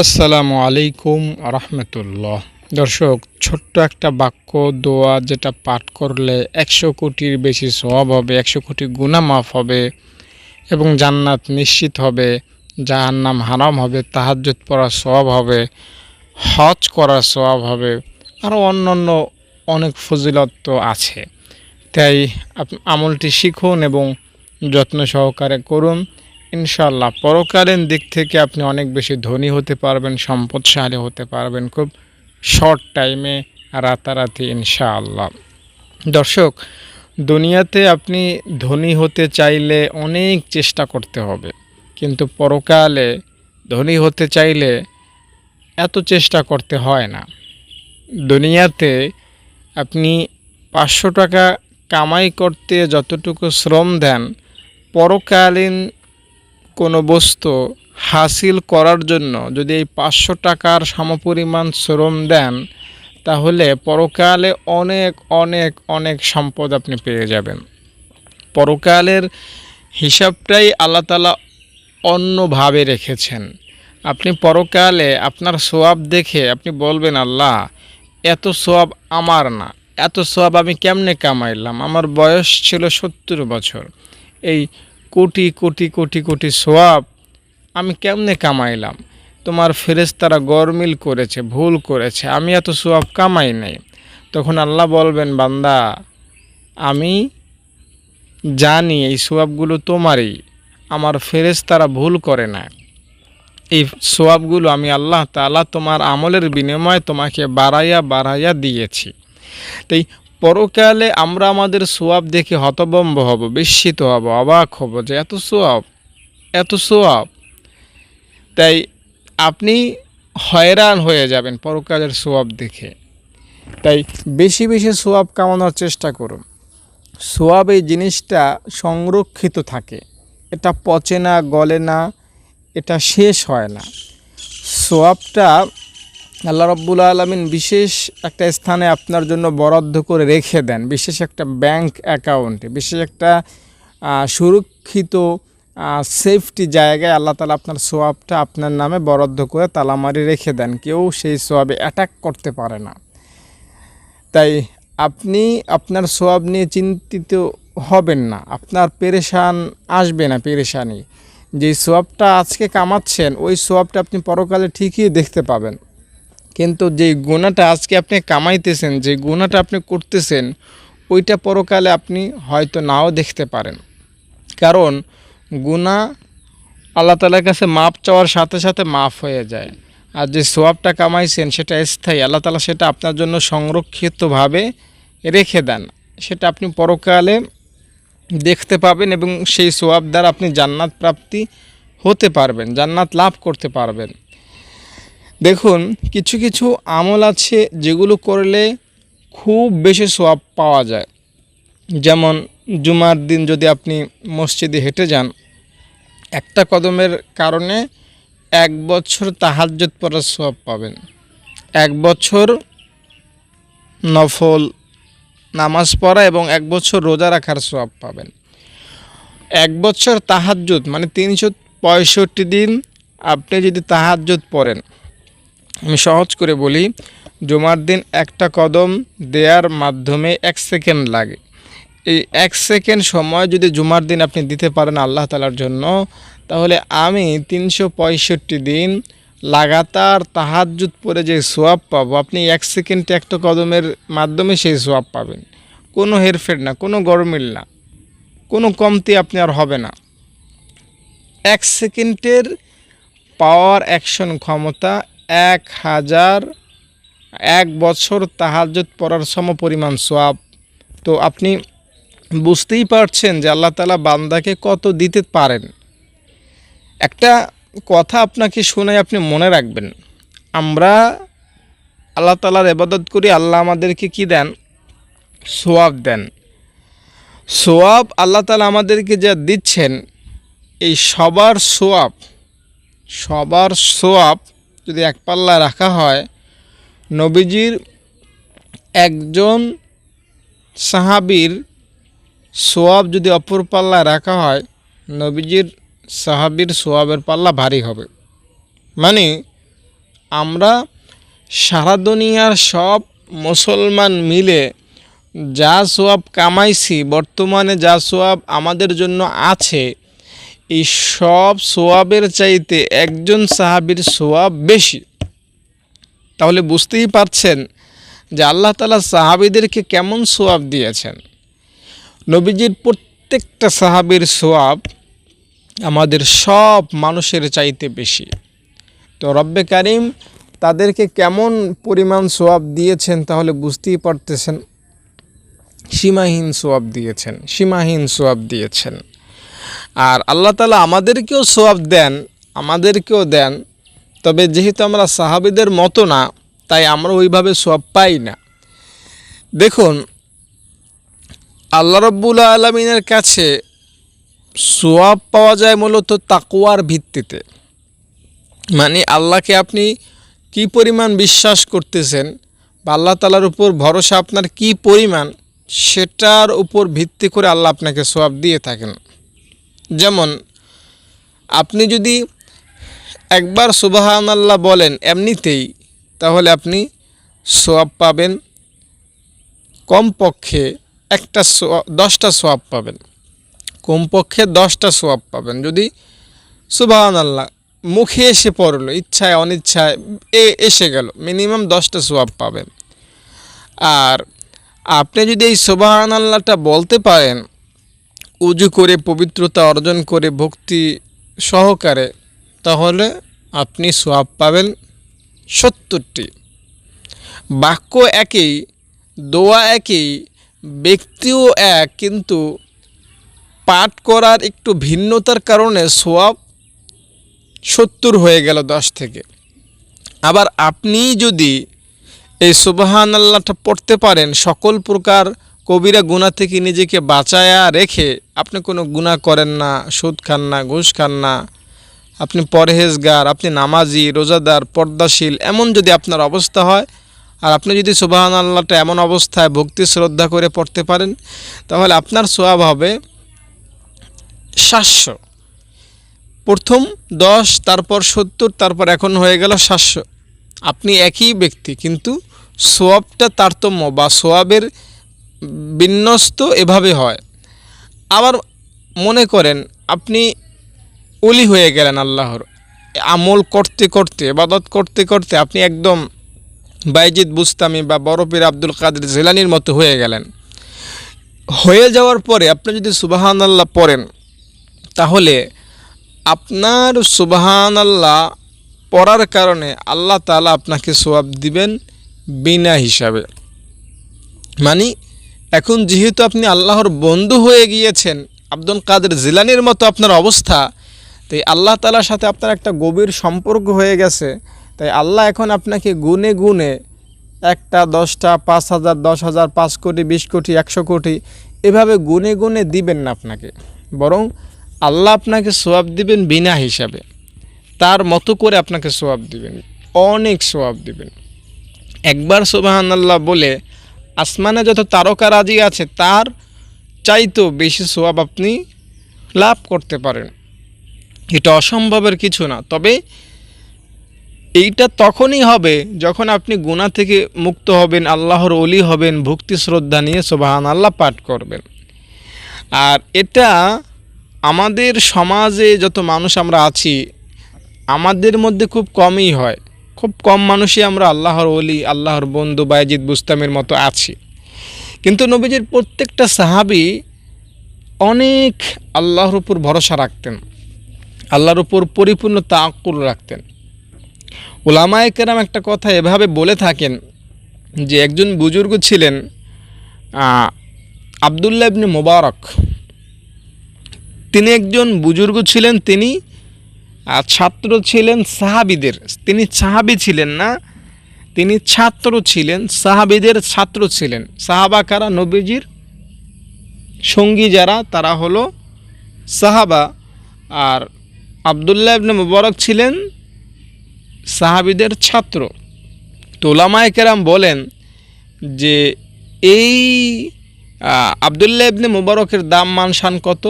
আসসালামু আলাইকুম রহমতুল্লাহ। দর্শক, ছোট্ট একটা বাক্য দোয়া যেটা পাঠ করলে 100 কোটির বেশি সওয়াব হবে, 100 কোটি গুনাহ মাফ হবে এবং জান্নাত নিশ্চিত হবে, জাহান্নাম হারাম হবে, তাহাজ্জুদ পড়ার সওয়াব হবে, হজ করার সওয়াব হবে, আরও অন্যান্য অনেক ফজিলত তো আছে। তাই আমলটি শিখুন এবং যত্ন সহকারে করুন। ইনশাআল্লাহ পরকালীন দিক থেকে আপনি অনেক বেশি ধনী হতে পারবেন, সম্পদশালী হতে পারবেন খুব শর্ট টাইমে, রাতারাতি ইনশাআল্লাহ। দর্শক, দুনিয়াতে আপনি ধনী হতে চাইলে অনেক চেষ্টা করতে হবে, কিন্তু পরকালে ধনী হতে চাইলে এত চেষ্টা করতে হয় না। দুনিয়াতে আপনি 500 টাকা কামাই করতে যতটুকু শ্রম দেন, পরকালীন কোনো বস্তু হাসিল করার জন্য যদি এই 500 টাকার সমপরিমাণ শ্রম দেন, তাহলে পরকালে অনেক অনেক অনেক সম্পদ আপনি পেয়ে যাবেন। পরকালের হিসাবটাই আল্লাহ তাআলা অন্যভাবে রেখেছেন। আপনি পরকালে আপনার সওয়াব দেখে আপনি বলবেন, আল্লাহ, এত সওয়াব আমার না, এত সওয়াব আমি কেমনে কামাইলাম? আমার বয়স ছিল 70 বছর, এই কোটি কোটি কোটি কোটি সওয়াব আমি কেমনে কামাইলাম? তোমার ফেরেশতারা গরমিল করেছে, ভুল করেছে, আমি এত সওয়াব কামাই নাই। তখন আল্লাহ বলবেন, বান্দা, আমি জানি এই সওয়াবগুলো তোমারই, আমার ফেরেশতারা ভুল করে না। এই সওয়াবগুলো আমি আল্লাহ তাআলা তোমার আমলের বিনিময়ে তোমাকে বাড়াইয়া বাড়াইয়া দিয়েছি। তাই পরকালে আমরা আমাদের সওয়াব দেখে হতভম্ব হব, বিস্মিত হব, অবাক হব যে এত সওয়াব, এত সওয়াব। তাই আপনি হয়রান হয়ে যাবেন পরকালের সওয়াব দেখে। তাই বেশি বেশি সওয়াব কামানোর চেষ্টা করুন। সওয়াব এই জিনিসটা সংরক্ষিত থাকে, এটা পচে না, গলে না, এটা শেষ হয় না। সওয়াবটা আল্লাহ রাব্বুল আলামিন বিশেষ একটা স্থানে আপনার জন্য বরাদ্দ করে রেখে দেন, বিশেষ একটা ব্যাংক অ্যাকাউন্টে, বিশেষ একটা সুরক্ষিত সেফটি জায়গায় আল্লাহ তাআলা আপনার সওয়াবটা আপনার নামে বরাদ্দ করে তালামারি রেখে দেন। কেউ সেই সওয়াবে অ্যাটাক করতে পারে না। তাই আপনি আপনার সওয়াব নিয়ে চিন্তিত হবেন না, আপনার পেরেশান আসবে না, পেরেশানি। যে সওয়াবটা আজকে কামাচ্ছেন ওই সওয়াবটা আপনি পরকালে ঠিকই দেখতে পাবেন, কিন্তু যেই গুনাহটা আজকে আপনি কামাইতেছেন, যে গুনাহটা আপনি করতেছেন, ওইটা পরকালে আপনি হয়তো নাও দেখতে পারেন। কারণ গুনাহ আল্লাহ তাআলার কাছে মাপ চাওয়ার সাথে সাথে মাফ হয়ে যায়, আর যে সওয়াবটা কামাইছেন সেটা স্থায়ী, আল্লাহ তাআলা সেটা আপনার জন্য সংরক্ষিতভাবে রেখে দেন, সেটা আপনি পরকালে দেখতে পাবেন এবং সেই সওয়াব দ্বারা আপনি জান্নাত প্রাপ্তি হতে পারবেন, জান্নাত লাভ করতে পারবেন। দেখুন, কিছু কিছু আমল আছে যেগুলো করলে খুব বেশি সওয়াব পাওয়া যায়। যেমন জুমার দিন যদি আপনি মসজিদে হেঁটে যান, একটা কদমের কারণে 1 বছর তাহাজ্জুদ পড়ার সওয়াব পাবেন, 1 বছর নফল নামাজ পড়া এবং 1 বছর রোজা রাখার সওয়াব পাবেন। 1 বছর তাহাজ্জুদ মানে 365 দিন আপনি যদি তাহাজ্জুদ পড়েন, আমি সহজ করে বলি, জুমার দিন একটা কদম দেওয়ার মাধ্যমে 1 সেকেন্ড লাগে। এই 1 সেকেন্ড সময় যদি জুমার দিন আপনি দিতে পারেন আল্লাহ তাআলার জন্য, তাহলে আমি 365 দিন লাগাতার তাহাজ্জুদ পড়ে যে সওয়াব পাবো, আপনি 1 সেকেন্ডে একটা কদমের মাধ্যমে সেই সওয়াব পাবেন। কোনো হেরফের না, কোনো গরমিল না, কোনো কমতি আপনি আর হবে না। 1 সেকেন্ডের পাওয়ার অ্যাকশন ক্ষমতা 1 বছর তাহাজ্জুদ পড়ার সমপরিমাণ সওয়াব। তো আপনি বুঝতেই পারছেন যে আল্লাহ তাআলা বান্দাকে কত দিতে পারেন। একটা কথা আপনাকে শোনাই, আপনি মনে রাখবেন, আমরা আল্লাহ তাআলার ইবাদত করি, আল্লাহ আমাদেরকে কি দেন? সওয়াব দেন। সওয়াব আল্লাহ তাআলা আমাদেরকে যা দিচ্ছেন, এই সবার সওয়াব যদি এক পাল্লায় রাখা হয়, নবীজির একজন সাহাবীর সওয়াব যদি অপর পাল্লায় রাখা হয়, নবীজির সাহাবীর সওয়াবের পাল্লা ভারী হবে। মানে আমরা সারা দুনিয়ার সব মুসলমান মিলে যা সওয়াব কামাইছি, বর্তমানে যা সওয়াব আমাদের জন্য আছে, এই সব সওয়াবের চাইতে একজন সাহাবীর সওয়াব বেশি। তাহলে বুঝতেই পারছেন যে আল্লাহ তাআলা সাহাবীদেরকে কেমন সওয়াব দিয়েছেন। নবীজির প্রত্যেকটা সাহাবীর সওয়াব আমাদের সব মানুষের চাইতে বেশি। তো রব্বে কারিম তাদেরকে কেমন পরিমাণ সওয়াব দিয়েছেন তাহলে বুঝতেই পারতেছেন। সীমাহীন সওয়াব দিয়েছেন, সীমাহীন সওয়াব দিয়েছেন। আর আল্লাহ তাআলা আমাদেরকেও সওয়াব দেন, তবে যেহেতু আমরা সাহাবীদের মতো না, তাই আমরা ওইভাবে সওয়াব পাই না। দেখুন, আল্লাহ রাব্বুল আলামিনের কাছে সওয়াব পাওয়া যায় মূলত তাকওয়ার ভিত্তিতে। মানে আল্লাহকে আপনি কি পরিমাণ বিশ্বাস করতেছেন বা আল্লাহ তাআলার উপর ভরসা আপনার কি পরিমাণ, সেটার উপর ভিত্তি করে আল্লাহ আপনাকে সওয়াব দিয়ে থাকেন। যেমন আপনি যদি একবার সুবহানাল্লাহ বলেন এমনিতেই, তাহলে আপনি সওয়াব পাবেন কমপক্ষে 10টা সওয়াব পাবেন, কমপক্ষে 10টা সওয়াব পাবেন। যদি সুবহানাল্লাহ মুখে এসে পড়লো, ইচ্ছায় অনিচ্ছায় এসে গেল, মিনিমাম 10টা সওয়াব পাবেন। আর আপনি যদি এই সুবহানাল্লাহটা বলতে পারেন উজু করে, পবিত্রতা অর্জন করে, ভক্তি সহকারে, তাহলে আপনি সওয়াব পাবেন 70টি। বাক্য একই, দোয়া একই, ব্যক্তিও এক, কিন্তু পাঠ করার একটু ভিন্নতার কারণে সওয়াব 70 হয়ে গেল 10 থেকে। আবার আপনি যদি এই সুবহানাল্লাহটা পড়তে পারেন, সকল প্রকার কবিরা গুনাহ থেকে নিজেকে বাঁচায়া রেখে, আপনি কোনো গুনাহ করেন না, সুদ খান না, ঘুষ খান না, আপনি পরহেজগার, আপনি নামাজি, রোজাদার, পর্দাশীল, এমন যদি আপনার অবস্থা হয়, আর আপনি যদি সুবহানাল্লাহটা এমন অবস্থায় ভক্তি শ্রদ্ধা করে পড়তে পারেন, তাহলে আপনার সওয়াব হবে 700। প্রথম 10, তারপর 70, তারপর এখন হয়ে গেল 700। আপনি একই ব্যক্তি, কিন্তু সওয়াবটা তারতম্য বা সওয়াবের বিন্যস্ত এভাবে হয়। আবার মনে করেন আপনি ওলি হয়ে গেলেন আল্লাহর, আমল করতে করতে, ইবাদত করতে করতে আপনি একদম বাইজিদ বুস্তামি বা বড় পীর আব্দুল কাদের জিলানীর মতো হয়ে গেলেন। হয়ে যাওয়ার পরে আপনি যদি সুবহানাল্লাহ পড়েন, তাহলে আপনার সুবহানাল্লাহ পড়ার কারণে আল্লাহ তাআলা আপনাকে সওয়াব দিবেন বিনা হিসাবে। মানে এখন যেহেতু আপনি আল্লাহর বন্ধু হয়ে গিয়েছেন, আব্দুল কাদের জিলানীর মতো আপনার অবস্থা, তাই আল্লাহ তাআলার সাথে আপনার একটা গভীর সম্পর্ক হয়ে গেছে। তাই আল্লাহ এখন আপনাকে গুনে গুনে 1টা, 10টা, 5,000, 10,000, 5 কোটি, 20 কোটি, 100 কোটি এভাবে গুনে গুনে দিবেন না আপনাকে, বরং আল্লাহ আপনাকে সওয়াব দিবেন বিনা হিসাবে, তার মতো করে আপনাকে সওয়াব দিবেন, অনেক সওয়াব দিবেন। একবার সুবহানাল্লাহ বলে আসমানে যত তারকারাজি আছে তার চাইতেও বেশি সওয়াব আপনি লাভ করতে পারেন। এটা অসম্ভবের কিছু না। তবে এইটা তখনই হবে যখন আপনি গুনাহ থেকে মুক্ত হবেন, আল্লাহর ওলি হবেন, ভক্তি শ্রদ্ধা নিয়ে সুবহানাল্লাহ পাঠ করবেন। আর এটা আমাদের সমাজে যত মানুষ আমরা আছি, আমাদের মধ্যে খুব কমই হয়, খুব কম মানুষই আমরা আল্লাহর ওলি, আল্লাহর বন্ধু, বাইজিদ বুস্তামের মতো আছি। কিন্তু নবীজির প্রত্যেকটা সাহাবী অনেক আল্লাহর উপর ভরসা রাখতেন, আল্লাহর উপর পরিপূর্ণ তাওয়াক্কুল রাখতেন। উলামায়ে কেরাম একটা কথা এভাবে বলে থাকেন যে একজন বুজুর্গ ছিলেন আব্দুল্লাহ ইবনে মুবারক। তিনি একজন বুজুর্গ ছিলেন, তিনি ছাত্র ছিলেন সাহাবীদের। তিনি সাহাবী ছিলেন না, তিনি ছাত্র ছিলেন, সাহাবীদের ছাত্র ছিলেন। সাহাবা কারা? নবীজির সঙ্গী যারা, তারা হলো সাহাবা। আর আব্দুল্লাহ ইবনে মুবারক ছিলেন সাহাবীদের ছাত্র। তো উলামায়ে কেরাম বলেন যে এই আব্দুল্লাহ ইবনে মুবারকের দাম মান শান কত।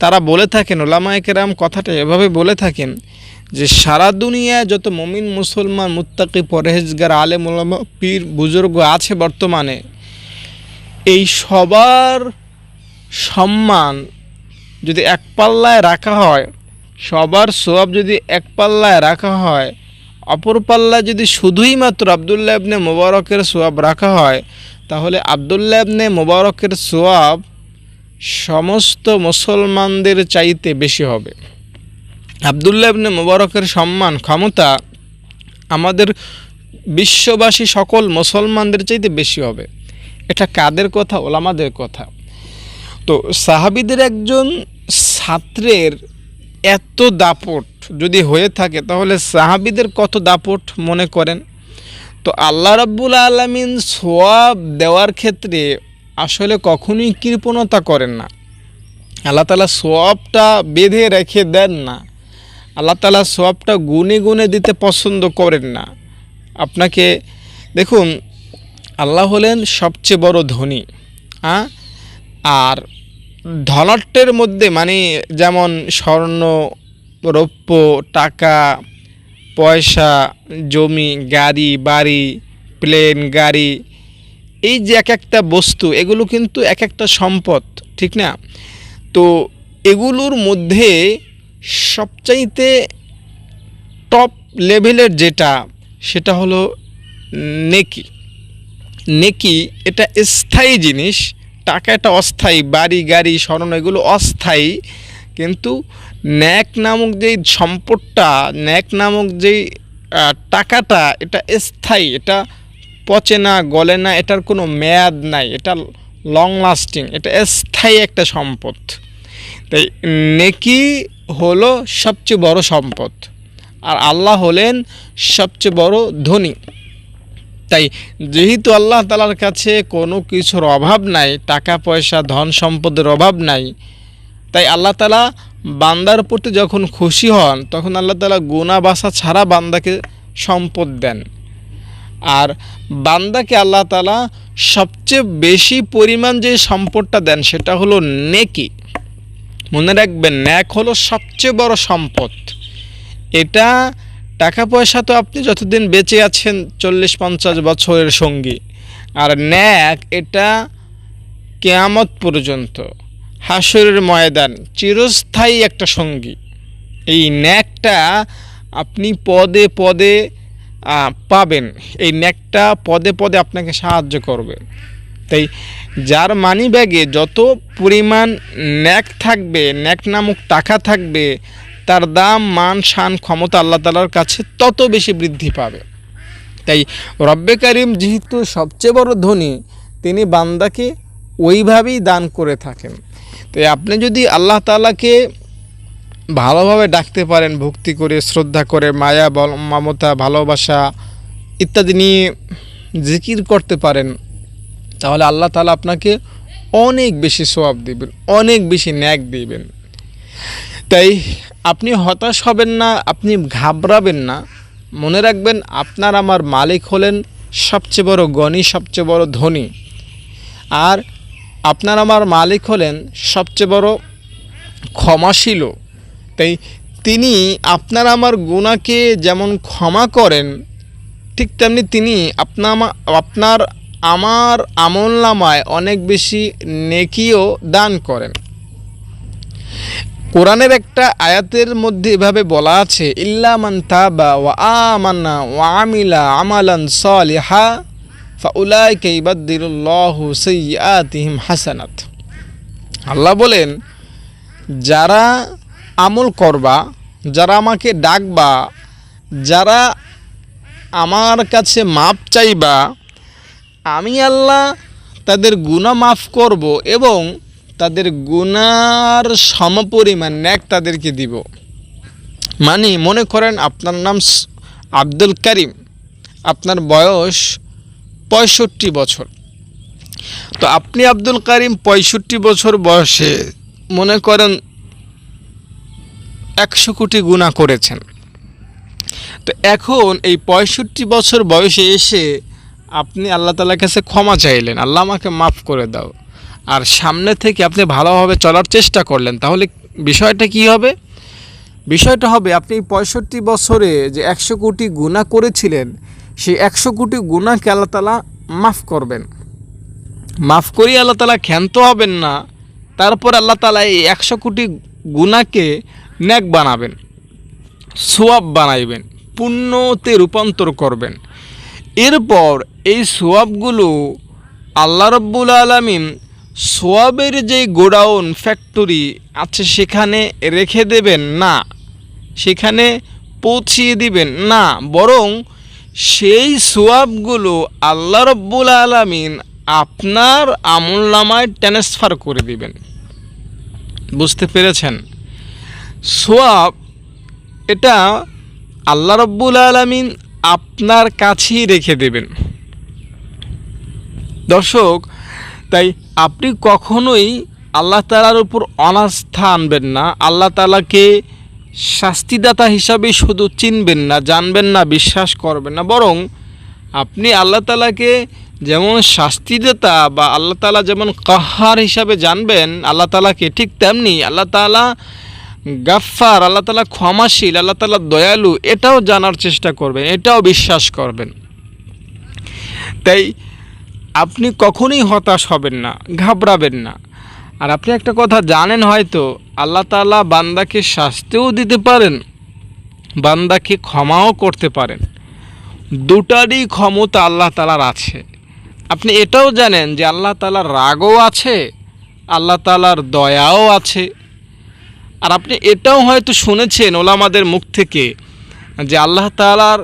তারা বলে থাকেন, উলামায়ে কেরাম কথাটা এভাবে বলে থাকেন যে সারা দুনিয়ায় যত মুমিন মুসলমান মুত্তাকি পরহেজগার আলেম ওলামা পীর বুজুর্গ আছে বর্তমানে, এই সবার সম্মান যদি এক পাল্লায় রাখা হয়, সবার সওয়াব যদি এক পাল্লায় রাখা হয়, অপর পাল্লায় যদি শুধুই মাত্র আব্দুল্লাহ ইবনে মুবারকের সওয়াব রাখা হয়, তাহলে আব্দুল্লাহ ইবনে মুবারকের সওয়াব সমস্ত মুসলমানদের চাইতে বেশি হবে। আব্দুল্লাহ ইবনে মুবারকের সম্মান ক্ষমতা আমাদের বিশ্ববাসী সকল মুসলমানদের চাইতে বেশি হবে। এটা কাদের কথা? ওলামাদের কথা। তো সাহাবীদের একজন ছাত্রের এত দাপট যদি হয়ে থাকে, তাহলে সাহাবীদের কত দাপট মনে করেন। তো আল্লাহ রাব্বুল আলামিন সওয়াব দেওয়ার ক্ষেত্রে আসলে কখনোই কৃপণতা করেন না। আল্লাহ তাআলা সওয়াবটা বেঁধে রেখে দেন না। আল্লাহ তাআলা সওয়াবটা গুনে গুনে দিতে পছন্দ করেন না। আপনাকে দেখুন, আল্লাহ হলেন সবচেয়ে বড় ধনী। আর ধনাঢ্যের মধ্যে মানে যেমন স্বর্ণ, রৌপ্য, টাকা পয়সা, জমি, গাড়ি, বাড়ি, প্লেন, গাড়ি, এই যে এক একটা বস্তু, এগুলো কিন্তু এক একটা সম্পদ, ঠিক না? তো এগুলোর মধ্যে সবচাইতে টপ লেভেলের যেটা, সেটা হলো নেকি। নেকি এটা স্থায়ী জিনিস। টাকা এটা অস্থায়ী, বাড়ি, গাড়ি, স্বর্ণ এগুলো অস্থায়ী, কিন্তু ন্যাক নামক যেই সম্পদটা, ন্যাক নামক যেই টাকাটা, এটা স্থায়ী, এটা পচে না, গলে না, এটার কোনো মেয়াদ নাই, এটা লং লাস্টিং, এটা স্থায়ী একটা সম্পদ। তাই নেকি হলো সবচেয়ে বড় সম্পদ, আর আল্লাহ হলেন সবচেয়ে বড় ধনী। তাই যেহেতু আল্লাহ তাআলার কাছে কোনো কিছুর অভাব নাই, টাকা পয়সা ধন সম্পদের অভাব নাই, তাই আল্লাহ তাআলা বান্দার প্রতি যখন খুশি হন, তখন আল্লাহ তাআলা গুনাহ বাছা ছাড়া বান্দাকে সম্পদ দেন। আর বান্দাকে আল্লাহ তাআলা সবচেয়ে বেশি পরিমাণ যে সম্পদটা দেন, সেটা হলো নেকি। মনে রাখবেন, ন্যাক হলো সবচেয়ে বড় সম্পদ। এটা টাকা পয়সা তো আপনি যতদিন বেঁচে আছেন 40-50 বছরের সঙ্গী, আর ন্যাক এটা কিয়ামত পর্যন্ত, হাসরের ময়দান চিরস্থায়ী একটা সঙ্গী। এই ন্যাকটা আপনি পদে পদে পাবেন, এই ন্যাকটা পদে পদে আপনাকে সাহায্য করবে। তাই যার মানি ব্যাগে যত পরিমাণ ন্যাক থাকবে, ন্যাক নামক টাকা থাকবে, তার দাম, মান, শান, ক্ষমতা আল্লাহ তাআলার কাছে তত বেশি বৃদ্ধি পাবে। তাই রব্বে কারিম যেহেতু সবচেয়ে বড় ধনী, তিনি বান্দাকে ওইভাবেই দান করে থাকেন। তাই আপনি যদি আল্লাহ তাআলাকে ভালোভাবে ডাকতে পারেন, ভক্তি করে, শ্রদ্ধা করে, মায়া, মমতা, ভালোবাসা ইত্যাদি নিয়ে জিকির করতে পারেন, তাহলে আল্লাহ তাআলা আপনাকে অনেক বেশি সওয়াব দিবেন, অনেক বেশি ন্যাক দিবেন। তাই আপনি হতাশ হবেন না, আপনি ঘাবড়াবেন না। মনে রাখবেন, আপনার আমার মালিক হলেন সবচেয়ে বড় গণী, সবচেয়ে বড় ধনী। আর আপনার আমার মালিক হলেন সবচেয়ে বড় ক্ষমাশীল। তাই তিনি আপনার আমার গুনাহকে যেমন ক্ষমা করেন, ঠিক তেমনি তিনি আপনার আমার আমলনামায় অনেক বেশি নেকিও দান করেন। কোরআনের একটা আয়াতের মধ্যে এভাবে বলা আছে, ইল্লা মান তাবা ওয়া আমানা ওয়া আমিলা আমালান সালিহা ফাউলাইকা ইবাদদিলুল্লাহু সাইয়্যাতিহিম হাসানাত। আল্লাহ বলেন, যারা আমল করবা, যারা আমাকে ডাকবা, যারা আমার কাছে মাপ চাইবা, আমি আল্লাহ তাদের গুনাহ মাফ করব এবং তাদের গুনার সমপরিমাণ ন্যাক তাদেরকে দিব। মানে মনে করেন আপনার নাম আব্দুল করিম, আপনার বয়স 65 বছর। তো আপনি আব্দুল করিম 65 বছর বয়সে মনে করেন 100 কোটি গুনাহ করেছেন। তো এখন এই 65 বছর বয়সে এসে আপনি আল্লাহ তাআলার কাছে ক্ষমা চাইলেন, আল্লাহ আমাকে মাফ করে দাও, আর সামনে থেকে আপনি ভালোভাবে চলার চেষ্টা করলেন, তাহলে বিষয়টা কি হবে? বিষয়টা হবে আপনি ৬৫ বছরে যে ১০০ কোটি গুনাহ করেছিলেন, সেই ১০০ কোটি গুনাহকে আল্লাহ তাআলা মাফ করবেন। মাফ করি আল্লাহ তাআলা ক্ষান্ত হবেন না, তারপর আল্লাহ তাআলা এই ১০০ কোটি গুনাহকে নেক বানাবেন, সওয়াব বানাইবেন, পুণ্যতে রূপান্তর করবেন। এরপর এই সওয়াবগুলো আল্লাহ রাব্বুল আলামিন সওয়াবের যে গোডাউন ফ্যাক্টরি আছে সেখানে রেখে দেবেন না, সেখানে পৌঁছিয়ে দিবেন না, বরং সেই সওয়াবগুলো আল্লাহ রাব্বুল আলামিন আপনার আমলনামায় ট্রান্সফার করে দিবেন। বুঝতে পেরেছেন? সওয়াব এটা আল্লাহ রাব্বুল আলামিন আপনার কাছেই রেখে দেবেন। দর্শক, তাই আপনি কখনোই আল্লাহ তাআলার উপর অনাস্থা আনবেন না, আল্লাহ তাআলাকে শাস্তিদাতা হিসাবে শুধু চিনবেন না, জানবেন না, বিশ্বাস করবেন না, বরং আপনি আল্লাহ তাআলাকে যেমন শাস্তিদাতা বা আল্লাহ তাআলা যেমন কাহ্হার হিসাবে জানবেন আল্লাহ তাআলাকে, ঠিক তেমনি আল্লাহ তাআলা গাফফার, আল্লাহ তাআলা ক্ষমাশীল, আল্লাহ তাআলা দয়ালু, এটাও জানার চেষ্টা করবেন, এটাও বিশ্বাস করবেন। তাই আপনি কখনোই হতাশ হবেন না, ঘাবড়াবেন না। আর আপনি একটা কথা জানেন, হয়তো আল্লাহ তাআলা বান্দাকে শাস্তিও দিতে পারেন, বান্দাকে ক্ষমাও করতে পারেন, দুটারই ক্ষমতা আল্লাহ তাআলার আছে। আপনি এটাও জানেন যে আল্লাহ তাআলার রাগও আছে, আল্লাহ তাআলার দয়াও আছে। আর আপনি এটাও হয়তো শুনেছেন ওলামাদের মুখ থেকে যে আল্লাহ তাআলার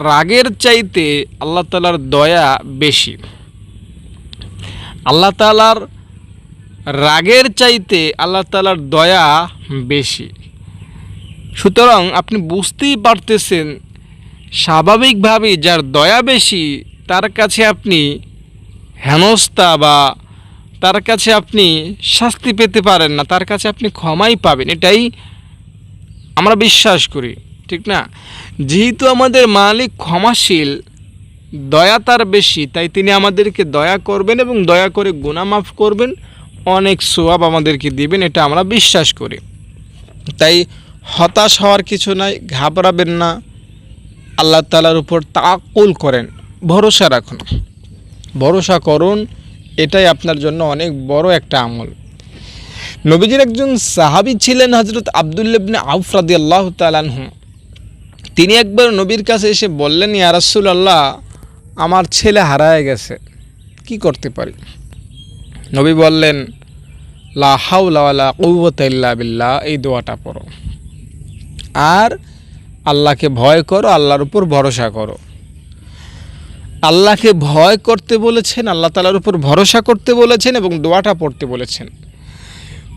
রাগের চাইতে আল্লাহ তাআলার দয়া বেশি, আল্লাহ তাআলার রাগের চাইতে আল্লাহ তাআলার দয়া বেশি। সুতরাং আপনি বুঝতেই পারতেছেন, স্বাভাবিকভাবেই যার দয়া বেশি তার কাছে আপনি হেনস্থা বা তার কাছে আপনি শাস্তি পেতে পারেন না, তার কাছে আপনি ক্ষমাই পাবেন, এটাই আমরা বিশ্বাস করি, ঠিক না? যেহেতু আমাদের মালিক ক্ষমাশীল, দয়া তার বেশি, তাই তিনি আমাদেরকে দয়া করবেন এবং দয়া করে গুনাহ মাফ করবেন, অনেক সওয়াব আমাদেরকে দিবেন, এটা আমরা বিশ্বাস করি। তাই হতাশ হওয়ার কিছু নাই, ঘাবড়াবেন না, আল্লাহ তাআলার উপর তাওয়াক্কুল করেন, ভরসা রাখুন, ভরসা করুন, এটাই আপনার জন্য অনেক বড় একটা আমল। নবীজির একজন সাহাবী ছিলেন হযরত আব্দুল্লাহ ইবনে আউফ রাদিয়াল্লাহু তাআলা আনহু। তিনি একবার নবীর কাছে এসে বললেন, ইয়া রাসূলুল্লাহ, আমার ছেলে হারায় গেছে, কি করতে পারি? নবী বললেন, লা হাওলা ওয়ালা কুওয়াতা ইল্লা বিল্লাহ, এই দোয়াটা পড়ো আর আল্লাহকে ভয় করো, আল্লাহর উপর ভরসা করো। আল্লাহকে ভয় করতে বলেছেন, আল্লাহ তাআলার উপর ভরসা করতে বলেছেন এবং দোয়াটা পড়তে বলেছেন।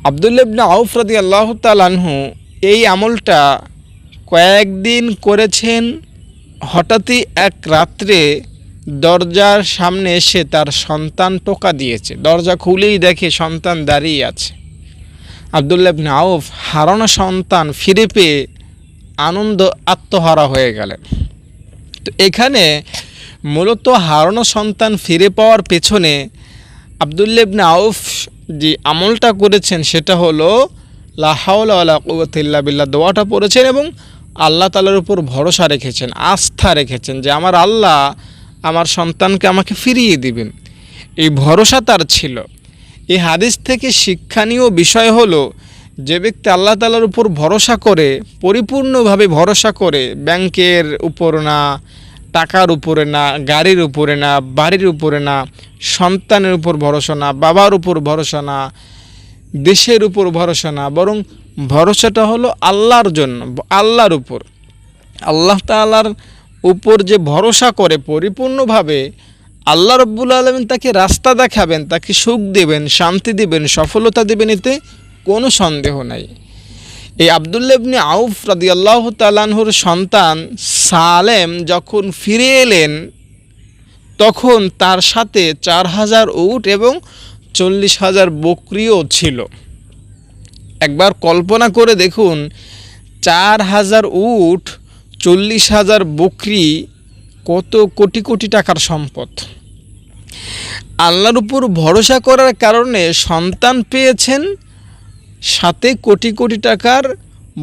আব্দুল্লাহ ইবনে আউফ রাদিয়াল্লাহু তাআলা আনহু এই আমলটা কয়েকদিন করেছেন। হঠাৎই এক রাত্রে দরজার সামনে এসে তার সন্তান টোকা দিয়েছে, দরজা খুলেই দেখে সন্তান দাঁড়িয়ে আছে। আব্দুল্লাহ ইবনে আউফ হারানো সন্তান ফিরে পেয়ে আনন্দ আত্মহারা হয়ে গেলেন। তো এখানে মূলত হারানো সন্তান ফিরে পাওয়ার পেছনে আব্দুল্লাহ ইবনে আউফ যে আমলটা করেছেন সেটা হলো লা হাওলা ওয়ালা কুওয়াতা ইল্লা বিল্লাহ, দোয়াটা পড়েছেন এবং আল্লাহ তাআলার উপর ভরসা রেখেছেন, আস্থা রেখেছেন যে আমার আল্লাহ আমার সন্তানকে আমাকে ফিরিয়ে দিবেন, এই ভরসা তার ছিল। এই হাদিস থেকে শিক্ষণীয় বিষয় হলো, যে ব্যক্তি আল্লাহ তাআলার উপর ভরসা করে, পরিপূর্ণভাবে ভরসা করে, ব্যাংকের উপর না, টাকার উপরে না, গাড়ির উপরে না, বাড়ির উপরে না, সন্তানের উপর ভরসা না, বাবার উপর ভরসা না, দেশের উপর ভরসা না, বরং ভরসাটা হলো আল্লাহর জন্য, আল্লাহর উপর। আল্লাহ তাআলার উপর যে ভরসা করে পরিপূর্ণভাবে, আল্লাহ রাব্বুল আলামিন তাকে রাস্তা দেখাবেন, তাকে সুখ দেবেন, শান্তি দেবেন, সফলতা দেবেন, এতে কোনো সন্দেহ নাই। এই আব্দুল্লাহ ইবনে আউফ রাদিয়াল্লাহু তাআলা আনহুর সন্তান সালেম যখন ফিরে এলেন, তখন তার সাথে 4000 উট এবং 40,000 বকরিও ছিল। একবার কল্পনা করে দেখুন, 4000 উট, 40,000 বকরি, কত কোটি কোটি টাকার সম্পদ। আল্লাহর উপর ভরসা করার কারণে সন্তান পেয়েছেন, সাথে কোটি কোটি টাকার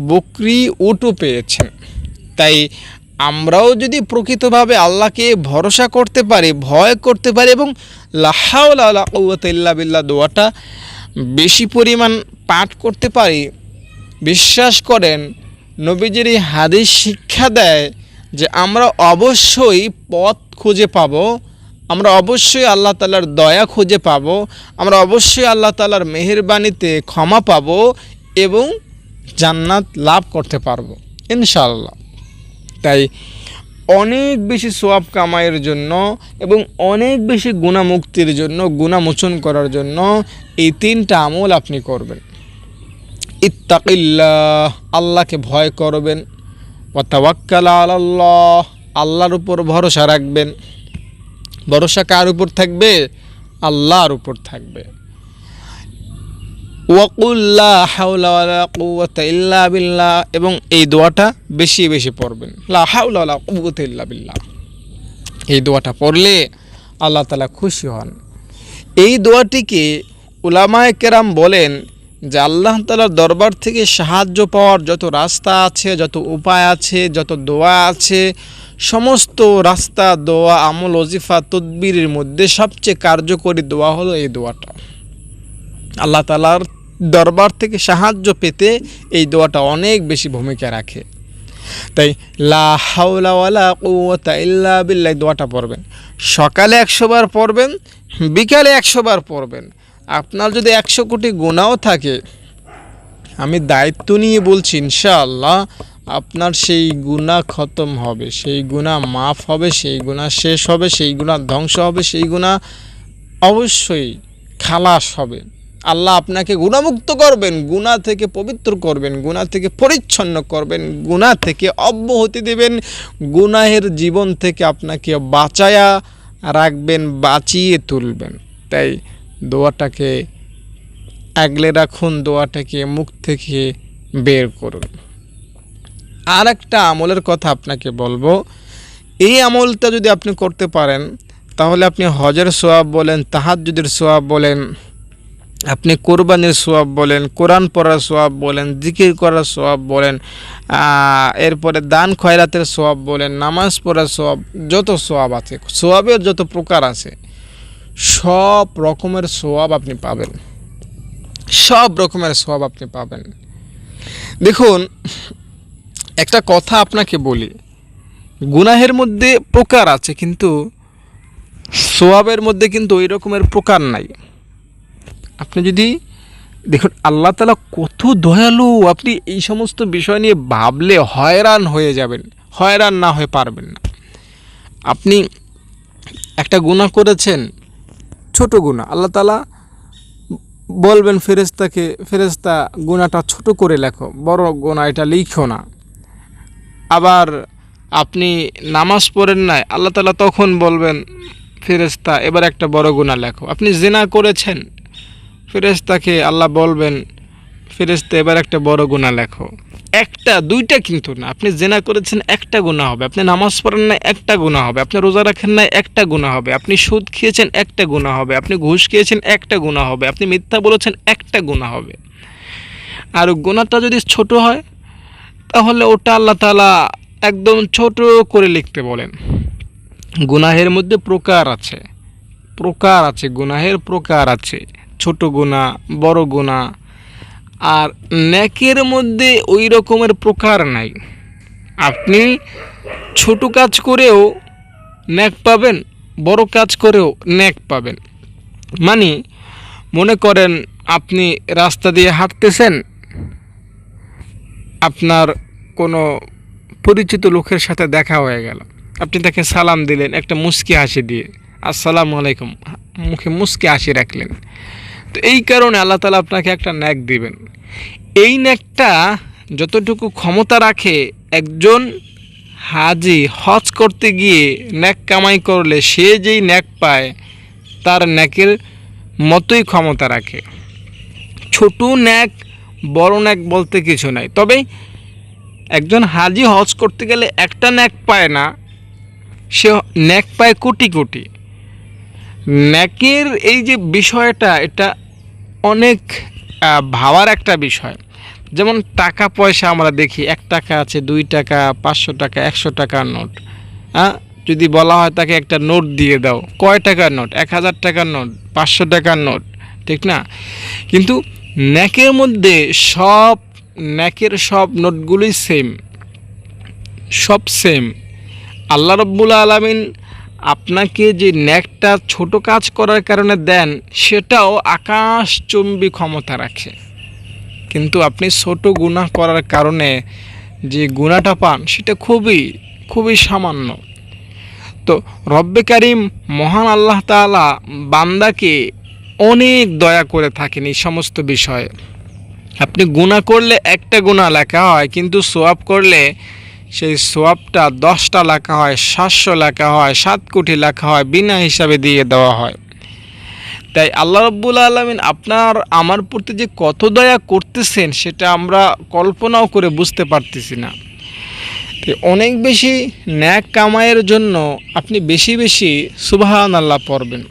বকরি উটও পেয়েছেন। তাই আমরাও যদি প্রকৃতভাবে আল্লাহকে ভরসা করতে পারি, ভয় করতে পারি এবং লা হাওলা ওয়ালা কুওয়াতা ইল্লা বিল্লাহ দোয়াটা বেশি পরিমাণ পাঠ করতে পারি, বিশ্বাস করেন নবীজির এই হাদিস শিক্ষা দেয় যে আমরা অবশ্যই পথ খুঁজে পাবো, আমরা অবশ্যই আল্লাহ তাআলার দয়া খুঁজে পাবো, আমরা অবশ্যই আল্লাহ তাআলার মেহেরবানিতে ক্ষমা পাবো এবং জান্নাত লাভ করতে পারবো ইনশাআল্লাহ। তাই অনেক বেশি সওয়াব কামাইয়ের জন্য এবং অনেক বেশি গুনাহ মুক্তির জন্য, গুনাহ মোচন করার জন্য এই 3টা আমল আপনি করবেন। ইত্তাকিল্লাহ, আল্লাহকে ভয় করবেন। ওয়া তাওয়াক্কাল আলাল্লাহ, আল্লাহর উপর ভরসা রাখবেন। ভরসা কার উপর থাকবে? আল্লাহর উপর থাকবে। ওয়াকুল লা হাওলা ওয়ালা কুওয়াতা ইল্লা বিল্লাহ, এবং এই দোয়াটা বেশি বেশি পড়বেন। লা হাওলা ওয়ালা কুওয়াতা ইল্লা বিল্লাহ, এই দোয়াটা পড়লে আল্লাহ তাআলা খুশি হন। এই দোয়াটিকে উলামায়ে কেরাম বলেন যে আল্লাহ তাআলার দরবার থেকে সাহায্য পাওয়ার যত রাস্তা আছে, যত উপায় আছে, যত দোয়া আছে, সমস্ত রাস্তা, দোয়া, আমল, ওজিফা, তদবিরের মধ্যে সবচেয়ে কার্যকরী দোয়া হলো এই দোয়াটা। আল্লাহ তাআলার দরবার থেকে সাহায্য পেতে এই দোয়াটা অনেক বেশি ভূমিকা রাখে। তাই লা হাওলা ওয়ালা কুওয়াতা ইল্লা বিল্লাহ দোয়াটা পড়বেন। সকালে 100 বার পড়বেন, বিকালে 100 বার পড়বেন। আপনার যদি 100 কোটি গুনাহও থাকে, আমি দায়িত্ব নিয়ে বলছি ইনশাআল্লাহ আপনার সেই গুনাহ খতম হবে, সেই গুনাহ মাফ হবে, সেই গুনাহ শেষ হবে, সেই গুনাহ ধ্বংস হবে, সেই গুনাহ অবশ্যই খালাস হবে। আল্লাহ আপনাকে গুনাহমুক্ত করবেন, গুনাহ থেকে পবিত্র করবেন, গুনাহ থেকে পরিচ্ছন্ন করবেন, গুনাহ থেকে অব্যাহতি দেবেন, গুনাহের জীবন থেকে আপনাকে বাঁচায়া রাখবেন, বাঁচিয়ে তুলবেন। তাই দোয়াটাকে আগলে রাখুন, দোয়াটাকে মুখ থেকে বের করুন। আর একটা আমলের কথা আপনাকে বলবো, এই আমলটা যদি আপনি করতে পারেন তাহলে আপনি হজের সওয়াব বলেন, তাহাজ্জুদের সওয়াব বলেন, আপনি কোরবানির সওয়াব বলেন, কোরআন পড়ার সওয়াব বলেন, জিকির করার সওয়াব বলেন, এরপরে দান খয়রাতের সওয়াব বলেন, নামাজ পড়ার সওয়াব, যত সওয়াব আছে, সওয়াবের যত প্রকার আছে, সব রকমের সওয়াব আপনি পাবেন, সব রকমের সওয়াব আপনি পাবেন। দেখুন একটা কথা আপনাকে বলি, গুনাহের মধ্যে প্রকার আছে কিন্তু সওয়াবের মধ্যে কিন্তু ওই রকমের প্রকার নাই। আপনি যদি দেখুন আল্লাহ তাআলা কত দয়ালু, আপনি এই সমস্ত বিষয় নিয়ে ভাবলে হয়রান হয়ে যাবেন, হয়রান না হয়ে পারবেন না। আপনি একটা গুনাহ করেছেন, ছোট গুনাহ, আল্লাহ তাআলা বলবেন ফেরেশতাকে, ফেরেশতা গুনাহটা ছোট করে লেখো, বড় গুনাহ এটা লিখো না। আবার আপনি নামাজ পড়েন নাই, আল্লাহ তাআলা তখন বলবেন ফেরেশতা এবার একটা বড় গুনাহ লেখো। আপনি জিনা করেছেন, ফেরেশতাকে আল্লাহ বলবেন ফেরেশতা এবার একটা বড় গুনাহ লেখো। একটা দুইটা কিন্তু না, আপনি জিনা করেছেন একটা গুনাহ হবে, আপনি নামাজ পড়েন নাই একটা গুনাহ হবে, আপনি রোজা রাখেন নাই একটা গুনাহ হবে, আপনি সুদ খেয়েছেন একটা গুনাহ হবে, আপনি ঘুষ খেয়েছেন একটা গুনাহ হবে, আপনি মিথ্যা বলেছেন একটা গুনাহ হবে। আর গুনাহটা যদি ছোট হয় তাহলে ওটা আল্লাহ তাআলা একদম ছোট করে লিখতে বলেন। গুনাহের মধ্যে প্রকার আছে, প্রকার আছে, গুনাহের প্রকার আছে, ছোট গুনাহ, বড় গুনাহ। আর নেকের মধ্যে ওই রকমের প্রকার নাই। আপনি ছোট কাজ করেও নেক পাবেন, বড় কাজ করেও নেক পাবেন। মানে মনে করেন আপনি রাস্তা দিয়ে হাঁটতেছেন, আপনার কোনো পরিচিত লোকের সাথে দেখা হয়ে গেল, আপনি তাকে সালাম দিলেন একটা মুচকি হাসি দিয়ে, আসসালামু আলাইকুম, মুখে মুচকি হাসি রাখলেন। তো এই কারণে আল্লাহ তাআলা আপনাকে একটা নেক দিবেন। এই নেকটা যতটুকু ক্ষমতা রাখে, একজন হাজি হজ করতে গিয়ে নেক কামাই করলে সে যেই নেক পায় তার নেকের মতোই ক্ষমতা রাখে। ছোট নেক বড় নেক বলতে কিছু নাই। তবে একজন হাজি হজ করতে গেলে একটা নেক পায় না, সে নেক পায় কোটি কোটি। নেকের এই যে বিষয়টা, এটা অনেক ভাবার একটা বিষয়। যেমন টাকা পয়সা আমরা দেখি 1 টাকা আছে, 2 টাকা, 500 টাকা, 100 টাকার নোট। হ্যাঁ, যদি বলা হয় তাকে একটা নোট দিয়ে দাও, কয় টাকার নোট? 1000 টাকার নোট, 500 টাকার নোট, ঠিক না? কিন্তু নেকের মধ্যে সব নোটগুলোই সেম, সব সেম। আল্লাহ রাব্বুল আলামিন আপনাকে যে নেকটা ছোট কাজ করার কারণে দেন, সেটাও আকাশচুম্বী ক্ষমতা রাখে। কিন্তু আপনি ছোট গুনাহ করার কারণে যে গুনাহটা পান, সেটা খুবই খুবই সামান্য। তো রব্বে কারিম মহান আল্লাহ তাআলা বান্দাকে অনেক দয়া করে থাকেন এই সমস্ত বিষয়ে। আপনি গুনাহ করলে একটা গুনাহ লেখা হয়, কিন্তু সওয়াব করলে সেই সওয়াবটা 10টা লেখা হয়, 700 লেখা হয়, 7 কোটি লেখা হয়, বিনা হিসাবে দিয়ে দেওয়া হয়। তাই আল্লাহ রাব্বুল আলামিন আপনার আমার প্রতি যে কত দয়া করতেছেন, সেটা আমরা কল্পনাও করে বুঝতে পারতেছি না। অনেক বেশি ন্যাক কামাইয়ের জন্য আপনি বেশি বেশি সুবহানাল্লাহ পড়বেন।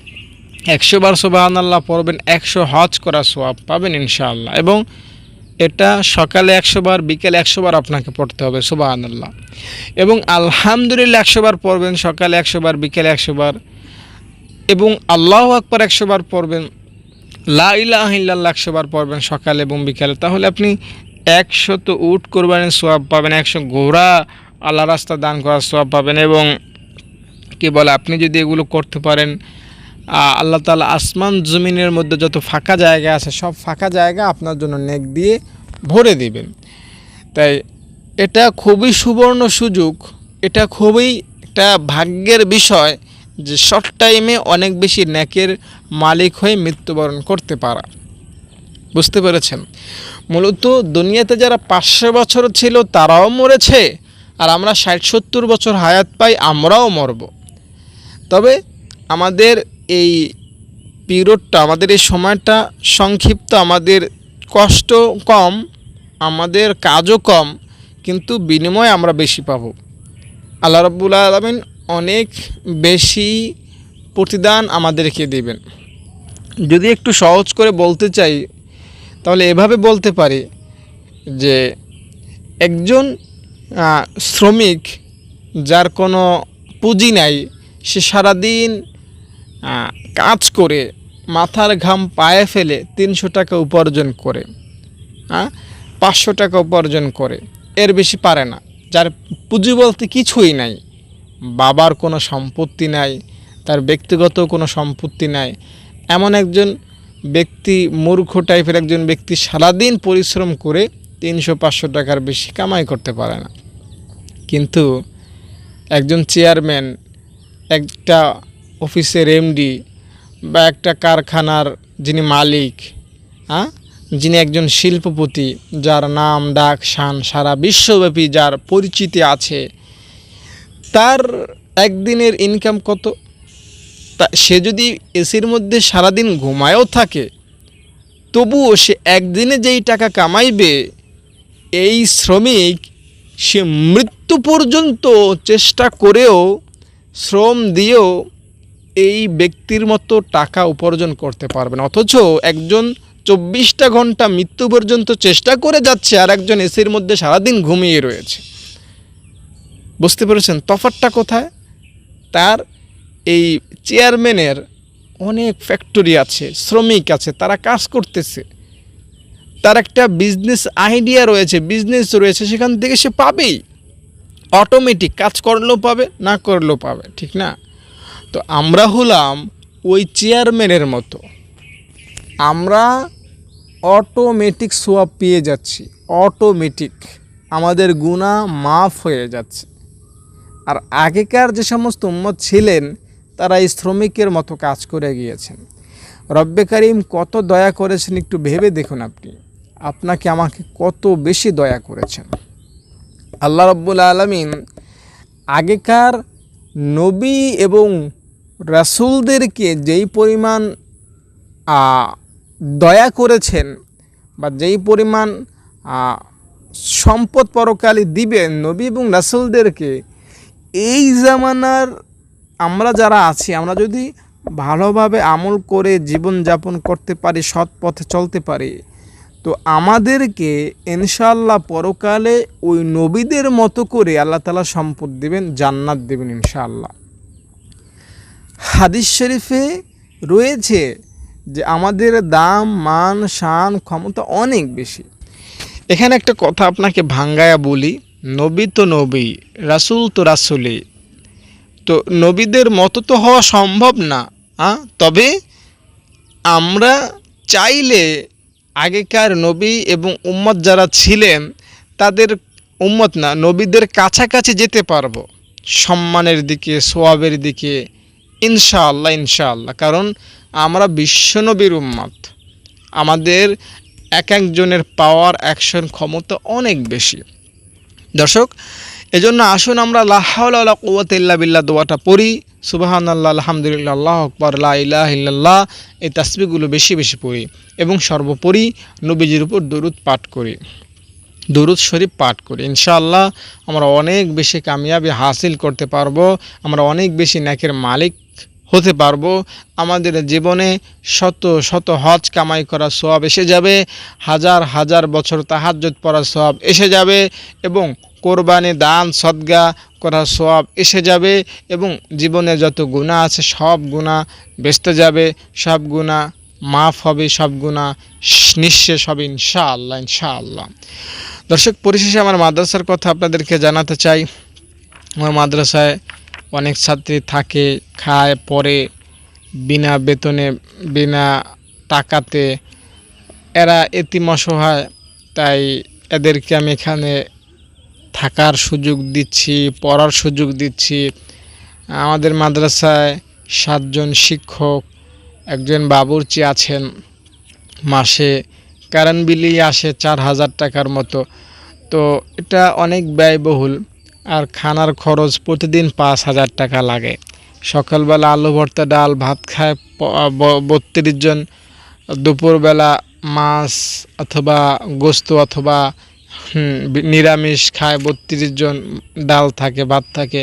100 বার সুবহানাল্লাহ পড়বেন, 100 হজ করা সওয়াব পাবেন ইনশাআল্লাহ। এবং এটা সকালে 100 বার, বিকেলে 100 বার আপনাকে পড়তে হবে সুবহানাল্লাহ। এবং আলহামদুলিল্লাহ 100 বার পড়বেন, সকালে 100 বার, বিকেলে 100 বার। এবং আল্লাহু আকবার 100 বার পড়বেন, লা ইলাহা ইল্লাল্লাহ 100 বার পড়বেন সকালে এবং বিকেলে। তাহলে আপনি 100 উট কোরবানির সওয়াব পাবেন, 100 ঘোড়া আল্লাহ রাস্তা দান করার সওয়াব পাবেন। এবং কি বলে, আপনি যদি এগুলো করতে পারেন, আল্লাহ তাআলা আসমান জমিনের মধ্যে যত ফাঁকা জায়গা আছে, সব ফাঁকা জায়গা আপনার জন্য নেক দিয়ে ভরে দিবেন। তাই এটা খুবই সুবর্ণ সুযোগ, এটা খুবই একটা ভাগ্যের বিষয় যে শর্ট টাইমে অনেক বেশি নেকের মালিক হয়ে মৃত্যুবরণ করতে পারা। বুঝতে পেরেছেন? মূলত দুনিয়াতে যারা 500 বছর ছিল তারাও মরেছে, আর আমরা 60-70 বছর হায়াত পাই, আমরাও মরব। তবে আমাদের এই পিরিয়ডটা, আমাদের এই সময়টা সংক্ষিপ্ত, আমাদের কষ্ট কম, আমাদের কাজও কম, কিন্তু বিনিময়ে আমরা বেশি পাবো। আল্লাহ রাব্বুল আলামিন অনেক বেশি প্রতিদান আমাদেরকে দেবেন। যদি একটু সহজ করে বলতে চাই, তাহলে এভাবে বলতে পারি যে একজন শ্রমিক যার কোনো পুঁজি নাই, সে সারাদিন কাজ করে মাথার ঘাম পায়ে ফেলে 300 টাকা উপার্জন করে, 500 টাকা উপার্জন করে, এর বেশি পারে না। যার পুঁজি বলতে কিছুই নাই, বাবার কোনো সম্পত্তি নাই, তার ব্যক্তিগত কোনো সম্পত্তি নাই, এমন একজন ব্যক্তি, মূর্খ টাইপের একজন ব্যক্তি সারাদিন পরিশ্রম করে 300-500 টাকার বেশি কামাই করতে পারে না। কিন্তু একজন চেয়ারম্যান, একটা অফিসের এমডি বা একটা কারখানার যিনি মালিক, যিনি একজন শিল্পপতি, যার নাম ডাক শান সারা বিশ্বব্যাপী, যার পরিচিতি আছে, তার একদিনের ইনকাম কত? তা সে যদি এসির মধ্যে সারাদিন ঘুমায়ও থাকে, তবুও সে একদিনে যেই টাকা কামাইবে, এই শ্রমিক সে মৃত্যু পর্যন্ত চেষ্টা করেও, শ্রম দিয়েও এই ব্যক্তির মতো টাকা উপার্জন করতে পারবে না। অথচ একজন 24টা ঘন্টা মৃত্যু পর্যন্ত চেষ্টা করে যাচ্ছে, আর একজন এসির মধ্যে সারাদিন ঘুমিয়ে রয়েছে। বুঝতে পেরেছেন তফাৎটা কোথায়? তার এই চেয়ারম্যানের অনেক ফ্যাক্টরি আছে, শ্রমিক আছে, তারা কাজ করতেছে, তার একটা বিজনেস আইডিয়া রয়েছে, বিজনেস রয়েছে, সেখান থেকে সে পাবেই, অটোমেটিক, কাজ করলেও পাবে, না করলেও পাবে, ঠিক না? তো আমরা হলাম ওই চেয়ারম্যানের মতো, আমরা অটোমেটিক সোয়াব পেয়ে যাচ্ছি, অটোমেটিক আমাদের গুনাহ মাফ হয়ে যাচ্ছে। আর আগেকার যে সমস্ত উম্মত ছিলেন, তারা এই শ্রমিকের মতো কাজ করে গিয়েছেন। রব্বে কারিম কত দয়া করেছেন একটু ভেবে দেখুন। আপনি, আপনাকে আমাকে কত বেশি দয়া করেছেন। আল্লাহ রাব্বুল আলামিন আগেকার নবী এবং রাসূলদেরকে যেই পরিমাণ দয়া করেছেন, বা যেই পরিমাণ সম্পদ পরকালে দিবেন নবী এবং রাসূলদেরকে, এই জামানার আমরা যারা আছি, আমরা যদি ভালোভাবে আমল করে জীবন যাপন করতে পারি, সৎ পথে চলতে পারি, তো আমাদেরকে ইনশাআল্লাহ পরকালে ওই নবীদের মতো করে আল্লাহ তাআলা সম্পদ দেবেন, জান্নাত দেবেন ইনশাআল্লাহ। হাদিস শরীফে রয়েছে যে আমাদের দাম, মান, শান, ক্ষমতা অনেক বেশি। এখানে একটা কথা আপনাকে ভাঙ্গায়া বলি, নবী তো নবী, রাসূল তো রাসূলই। তো নবীদের মতো তো হওয়া সম্ভব না, তবে আমরা চাইলে আগেকার নবী এবং উম্মত যারা ছিলেন তাদের উম্মত না, নবীদের কাছাকাছি যেতে পারবো, সম্মানের দিকে, সোয়াবের দিকে ইনশাআল্লাহ ইনশাআল্লাহ। কারণ আমরা বিশ্বনবীর উম্মত, আমাদের এক একজনের পাওয়ার, অ্যাকশন ক্ষমতা অনেক বেশি। দর্শক, এজন্য আসুন আমরা লা হাওলা ওয়ালা কুওয়াতা ইল্লা বিল্লাহ দোয়াটা পড়ি, সুবহানাল্লাহ, আলহামদুলিল্লাহ, আল্লাহু আকবার, লা ইলাহা ইল্লাল্লাহ, এই তাসবিহগুলো বেশি বেশি পড়ি এবং সর্বোপরি নবীজির উপর দরুদ পাঠ করি, দরুদ শরীফ পাঠ করি। ইনশাআল্লাহ আমরা অনেক বেশি কামিয়াবি হাসিল করতে পারবো, আমরা অনেক বেশি নেকের মালিক হতে পারবো। আমাদের জীবনে শত শত হজ কামাই করা সওয়াব এসে যাবে, হাজার হাজার বছর তাহাজ্জুদ পড়ার সওয়াব এসে যাবে, এবং কোরবানি, দান, সদকা করার সওয়াব এসে যাবে, এবং জীবনে যত গুনাহ আছে সব গুনাহ বেঁচতে যাবে, সব গুনাহ মাফ হবে, সব গুনাহ নিঃশেষ হবে ইনশাআল্লাহ ইনশাআল্লাহ। দর্শক, পরিশেষে আমার মাদ্রাসার কথা আপনাদেরকে জানাতে চাই। আমার মাদ্রাসায় অনেক ছাত্রী থাকে, খায়, পড়ে, বিনা বেতনে, বিনা টাকাতে। এরা এতিম, অসহায়, তাই এদেরকে আমি এখানে থাকার সুযোগ দিচ্ছি, পড়ার সুযোগ দিচ্ছি। আমাদের মাদ্রাসায় 7 জন শিক্ষক, একজন বাবুর্চি আছেন, মাসে কারেন্ট বিলই আসে 4,000 টাকার মতো। তো এটা অনেক ব্যয়বহুল। আর খানার খরচ প্রতিদিন 5,000 টাকা লাগে। সকালবেলা আলু ভর্তা, ডাল, ভাত খায় 32 জন, দুপুরবেলা মাছ অথবা গোস্ত অথবা নিরামিষ খায় 32 জন, ডাল থাকে, ভাত থাকে।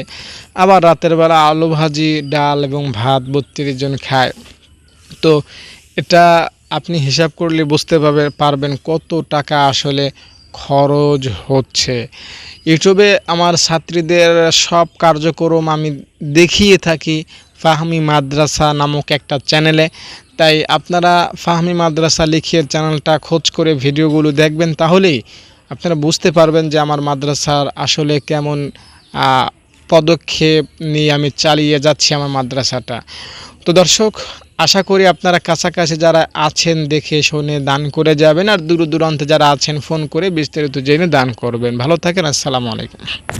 আবার রাতের বেলা আলু ভাজি, ডাল এবং ভাত 32 জন খায়। তো এটা আপনি হিসাব করলে বুঝতে পারবেন কত টাকা আসলে খরচ হচ্ছে। ইউটিউবে আমার ছাত্রীদের সব কার্যক্রম আমি দেখিয়ে থাকি ফাহমি মাদ্রাসা নামক একটা চ্যানেলে। তাই আপনারা ফাহমি মাদ্রাসা লিখিয়ে চ্যানেলটা খোঁজ করে ভিডিওগুলো দেখবেন, তাহলেই আপনারা বুঝতে পারবেন যে আমার মাদ্রাসার আসলে কেমন পদক্ষেপ নিয়ে আমি চালিয়ে যাচ্ছি আমার মাদ্রাসাটা। তো দর্শক, আশা করি আপনারা কাছাকাছি যারা আছেন দেখে শুনে দান করে যাবেন, আর দূর দূরান্তে যারা আছেন ফোন করে বিস্তারিত জেনে দান করবেন। ভালো থাকেন, আসসালামু আলাইকুম।